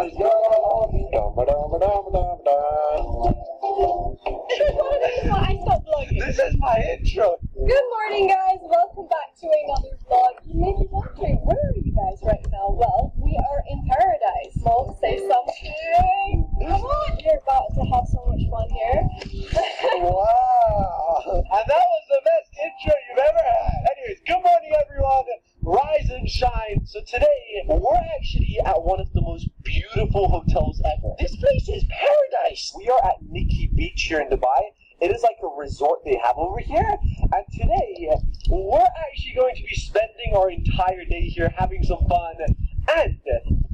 let's go. I stopped vlogging. This is my intro. Good morning, guys. Welcome back to another vlog. You may be wondering, where are you guys right now? Well, we are in paradise. Mo, say something. Come on. We're about to have so much fun here. Wow. And that was the best intro you've ever had. Anyways, good morning, everyone. Rise and shine. So today, we're actually at one of the most beautiful hotels ever. This place is paradise. We are at Nikki Beach here in Dubai. It is like a resort they have over here. And today, we're actually going to be spending our entire day here having some fun. And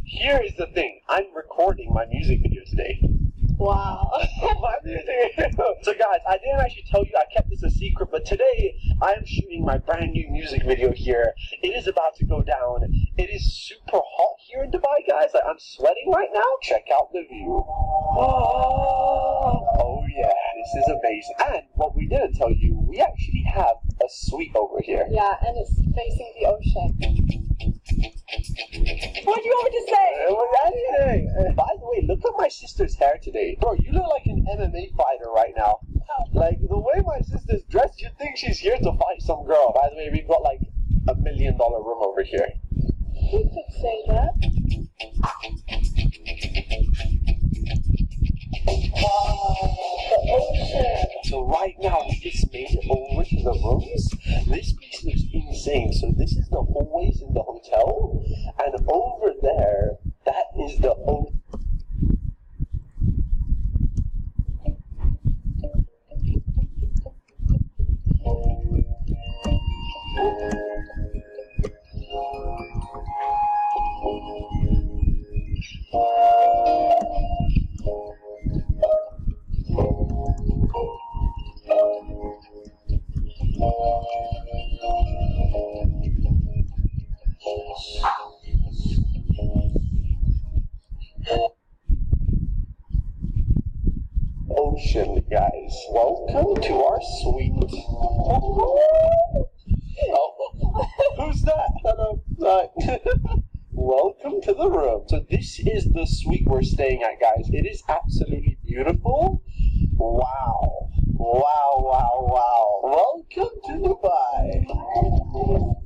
here is the thing. I'm recording my music video today. Wow. My music video. So guys, I didn't actually tell you, I kept this a secret, but today I am shooting my brand new music video here. It is about to go down. It is super hot here in Dubai, guys. Like, I'm sweating right now. Check out the view. Oh yeah, this is amazing. And what we didn't tell you, we actually have a suite over here. Yeah, and it's facing the ocean. What do you want me to say? Anything. By the way, look at my sister's hair today. Bro, you look like an MMA fighter right now. Like, the way my sister's dressed, you'd think she's here to fight some girl. By the way, we've got like $1 million room over here. You could say that. Wow, the ocean. So right now, we just made it over to the rooms. This place looks insane. So this is the hallways in the hotel. And over there, that is the ocean. Ocean, guys. Welcome to our suite. Oh, who's that? Hello. Welcome to the room. So this is the suite we're staying at, guys. It is absolutely beautiful. Wow. Wow, wow, wow. Welcome to Dubai.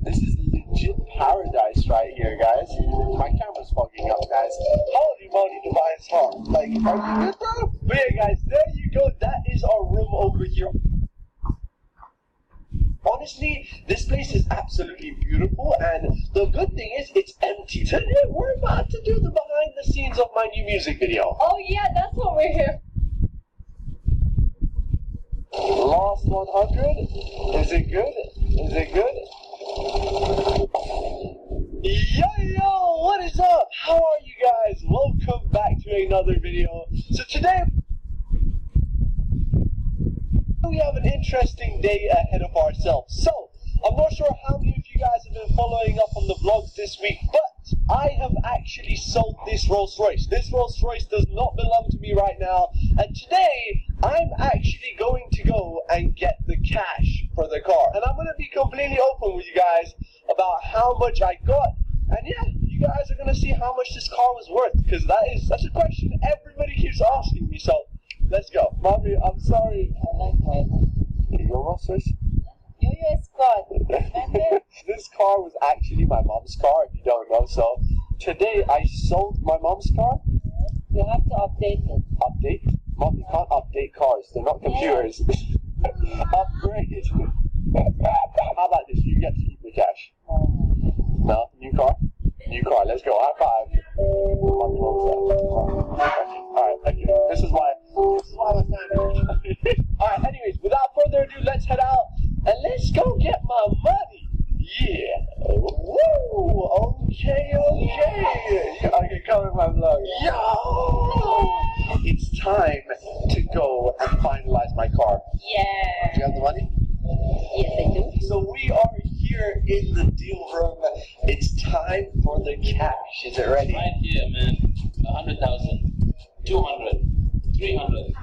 This is legit paradise right here, guys. My camera's fogging up, guys. Holy moly, Dubai is hot. Like, are you good, bro? But yeah, guys, there you go. That is our room over here. Honestly, this place is absolutely beautiful, and the good thing is it's empty. Today, we're about to do the behind the scenes of my new music video. Oh yeah, that's what we're here. Last 100? Is it good? Is it good? Yo, what is up? How are you guys? Welcome back to another video. So today, we have an interesting day ahead of ourselves. So, I'm not sure how many of you guys have been following up on the vlogs this week, but I have actually sold this Rolls Royce. This Rolls Royce does not belong to me right now, and today I'm actually going to go and get the cash for the car. And I'm going to be completely open with you guys about how much I got, and yeah, you guys are going to see how much this car was worth, because that's a question everybody keeps asking me. So let's go. Mommy, I'm sorry. Your Rolls Royce? Yes, God. This car was actually my mom's car, if you don't know. So today I sold my mom's car. You have to update it. Update? Mom, you can't update cars. They're not computers. Upgrade. How about this? You get to keep the cash. No? New car? New car. Let's go. High five. Alright, thank you. This is why my family. Alright, anyways, without further ado, let's head out and let's go get my money. Yeah. Woo. Okay. Okay, come in my vlog. Yo. It's time to go and finalize my car. Yeah. Do you have the money? Yes, I do. So we are here in the deal room. It's time for the cash. Is it ready? Right here, man. 100,000, 200, 300,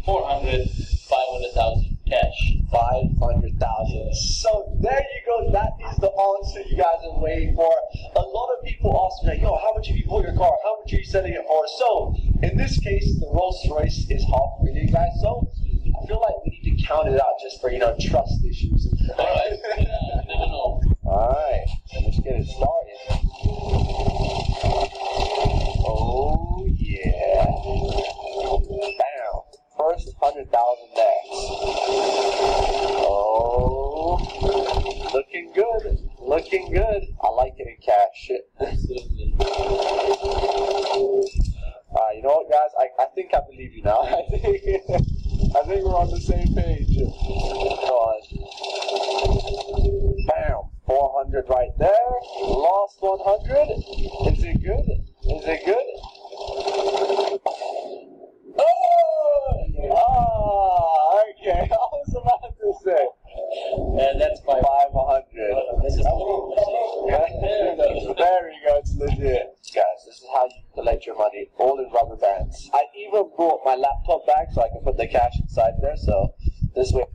400, 500,000. cash. 500,000. So there you go. That is the answer you guys are waiting for. A lot of people ask me, like, yo, how much have you bought your car? How much are you selling it for? So in this case, the Rolls Royce is $500,000, guys. So I feel like we need to count it out just for, trust issues. Alright. No. Alright, let's get it started. Oh yeah. Bam. First 100,000 next. Oh, looking good. Looking good. I like it in cash. You know what, guys? I think I believe you now. I think we're on the same page. Come on. Bam. 400 right there. Last 100. Is it good? Is it good? Oh, okay. I was about to say. And that's 500. This is There we go. It's legit. Guys, this is how you collect your money. All in rubber bands. I even brought my laptop bag so I can put the cash inside there. So this way.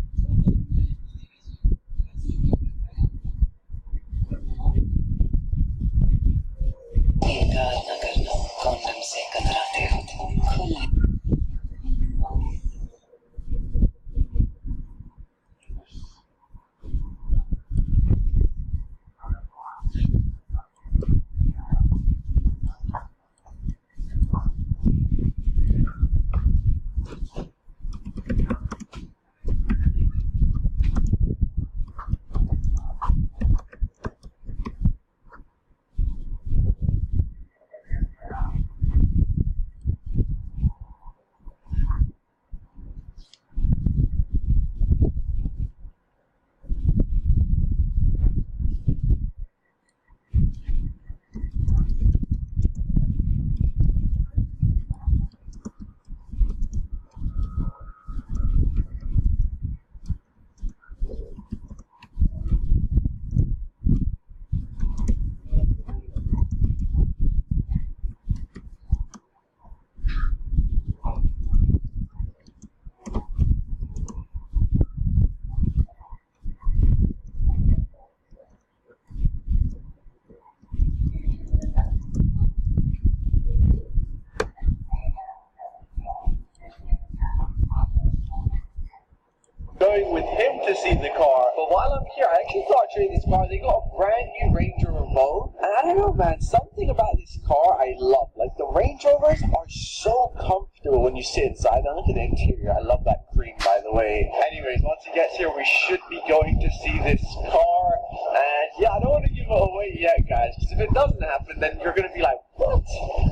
Going with him to see the car, but while I'm here, I actually thought I'd show you this car. They got a brand new Range Rover Mo, and I don't know, man, something about this car I love. Like, the Range Rovers are so comfortable when you sit inside. Now look at the interior. I love that cream, by the way. Anyways, once he gets here, we should be going to see this car, and yeah, I don't want to give it away yet, guys, because if it doesn't happen, then you're going to be like, what?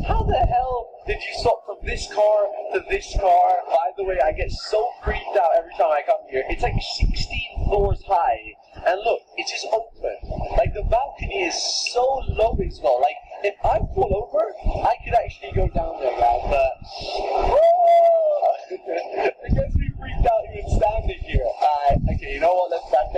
How the hell did you swap from this car to this car? By the way, I get so freaked out every time I come here. It's like 16 floors high, and look, it's just open. Like, the balcony is so low as well. Like, if I pull over, I could actually go down there, guys, but it gets me freaked out even standing here. Okay, you know what, let's back